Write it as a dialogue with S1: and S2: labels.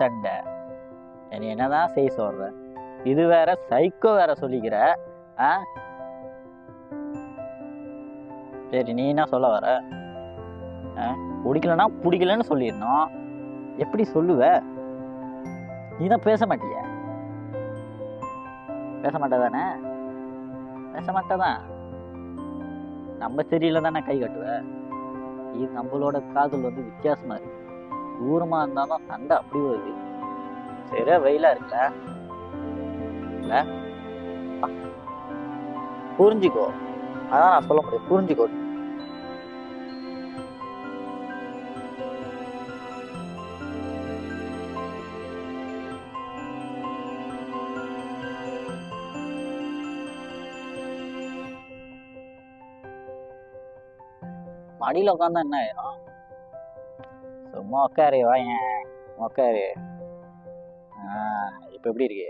S1: சண்டை. நீ என்னதான் செய்ய சொல்ற? இது வேற சைக்கோ வேற சொல்லிக்கிற. சரி, நீ என்ன சொல்ல வர? பிடிக்கலன்னா பிடிக்கலன்னு சொல்லிடணும். எப்படி சொல்லுவ? நீ தான் பேச மாட்டிய. பேச மாட்டதானே? பேச மாட்டதான். நம்ம சரியில்லை தானே கை கட்டுவ. இது நம்மளோட காதல் வந்து வித்தியாசமா இருக்கு. தூரமா இருந்தாலும் சண்டை அப்படி வருது. சரியா வெயிலா இருக்குல்ல? புரிஞ்சுக்கோ. அதான் நான் சொல்ல முடியும், புரிஞ்சுக்கோ. மடியில உட்காந்தா என்ன ஆயிரும்? சும்மா உட்காரு, வாயேன் உட்காரு. இப்ப எப்படி இருக்கு?